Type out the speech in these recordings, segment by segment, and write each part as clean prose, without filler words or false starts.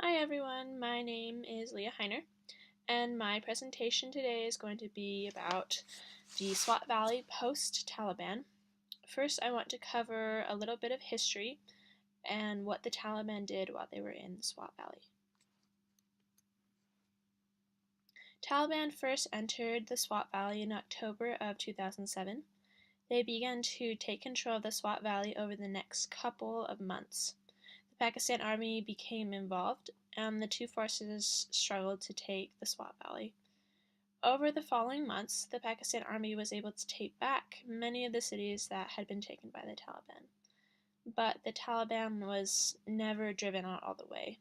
Hi everyone, my name is Leah Heiner, and my presentation today is going to be about the Swat Valley post-Taliban. First, I want to cover a little bit of history and what the Taliban did while they were in the Swat Valley. Taliban first entered the Swat Valley in October of 2007. They began to take control of the Swat Valley over the next couple of months. The Pakistan Army became involved, and the two forces struggled to take the Swat Valley. Over the following months, the Pakistan Army was able to take back many of the cities that had been taken by the Taliban. But the Taliban was never driven out all the way.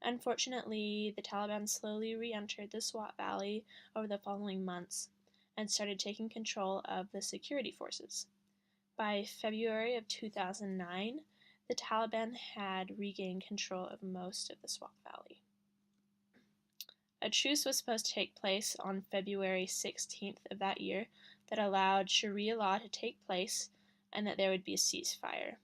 Unfortunately, the Taliban slowly re-entered the Swat Valley over the following months and started taking control of the security forces. By February of 2009, the Taliban had regained control of most of the Swat Valley. A truce was supposed to take place on February 16th of that year that allowed Sharia law to take place and that there would be a ceasefire.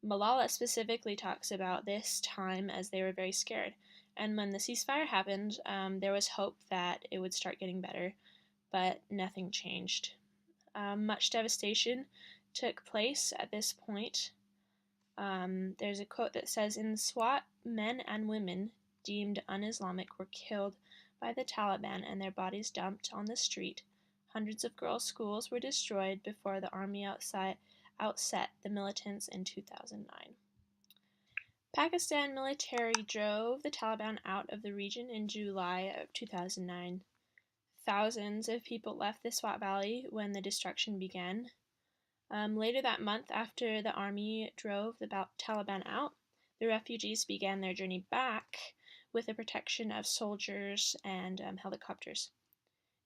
Malala specifically talks about this time as they were very scared, and when the ceasefire happened, there was hope that it would start getting better, but nothing changed. Much devastation took place at this point. There's a quote that says, "In Swat, men and women deemed un-Islamic were killed by the Taliban and their bodies dumped on the street. Hundreds of girls' schools were destroyed before the army outset the militants in 2009. Pakistan military drove the Taliban out of the region in July of 2009. Thousands of people left the Swat Valley when the destruction began. Later that month, after the army drove the Taliban out, the refugees began their journey back with the protection of soldiers and helicopters.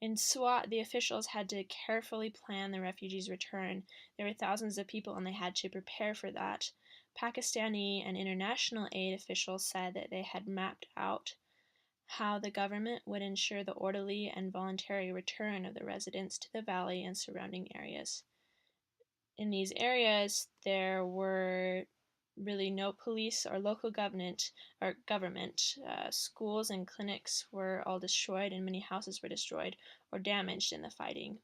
In Swat, the officials had to carefully plan the refugees' return. There were thousands of people and they had to prepare for that. Pakistani and international aid officials said that they had mapped out how the government would ensure the orderly and voluntary return of the residents to the valley and surrounding areas. In these areas, there were really no police or local government. Schools and clinics were all destroyed, and many houses were destroyed or damaged in the fighting.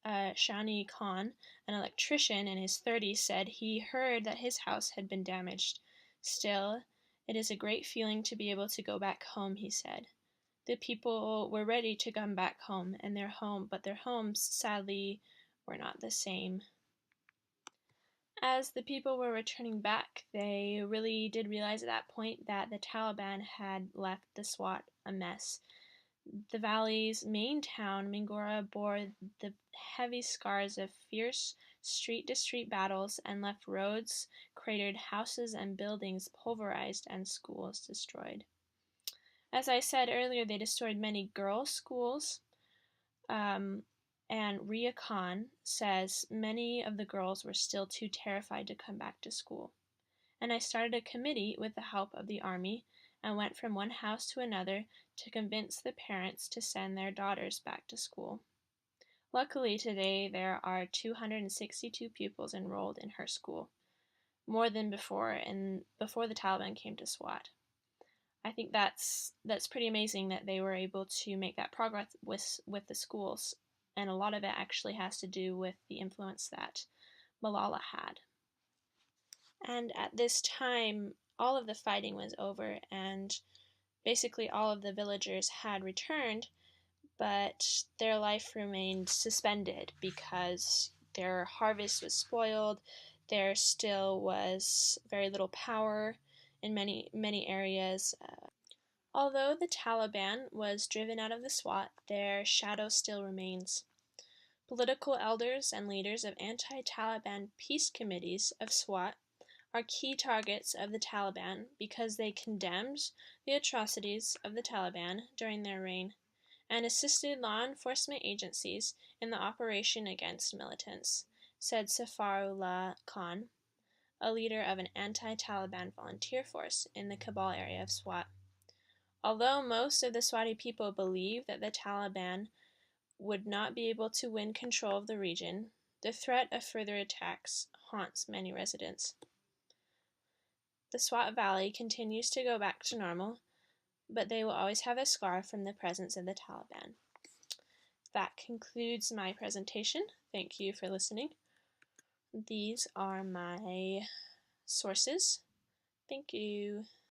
Shani Khan, an electrician in his 30s, said he heard that his house had been damaged. Still, it is a great feeling to be able to go back home, he said. The people were ready to come back home, but their homes, sadly, were not the same. As the people were returning back, they really did realize at that point that the Taliban had left the Swat a mess. The valley's main town, Mingora, bore the heavy scars of fierce street-to-street battles and left roads cratered, houses and buildings pulverized, and schools destroyed. As I said earlier, they destroyed many girls' schools, and Ria Khan says many of the girls were still too terrified to come back to school. And I started a committee with the help of the army and went from one house to another to convince the parents to send their daughters back to school. Luckily, today there are 262 pupils enrolled in her school, more than before the Taliban came to Swat. I think that's pretty amazing that they were able to make that progress with the schools, and a lot of it actually has to do with the influence that Malala had. And at this time, all of the fighting was over, and basically all of the villagers had returned, but their life remained suspended because their harvest was spoiled. There still was very little power in many areas. Although the Taliban was driven out of the Swat, their shadow still remains. Political elders and leaders of anti-Taliban peace committees of Swat are key targets of the Taliban because they condemned the atrocities of the Taliban during their reign and assisted law enforcement agencies in the operation against militants, said Safarullah Khan, a leader of an anti-Taliban volunteer force in the Kabul area of Swat. Although most of the Swati people believe that the Taliban would not be able to win control of the region, the threat of further attacks haunts many residents. the Swat Valley continues to go back to normal, but they will always have a scar from the presence of the Taliban. That concludes my presentation. Thank you for listening. These are my sources. Thank you.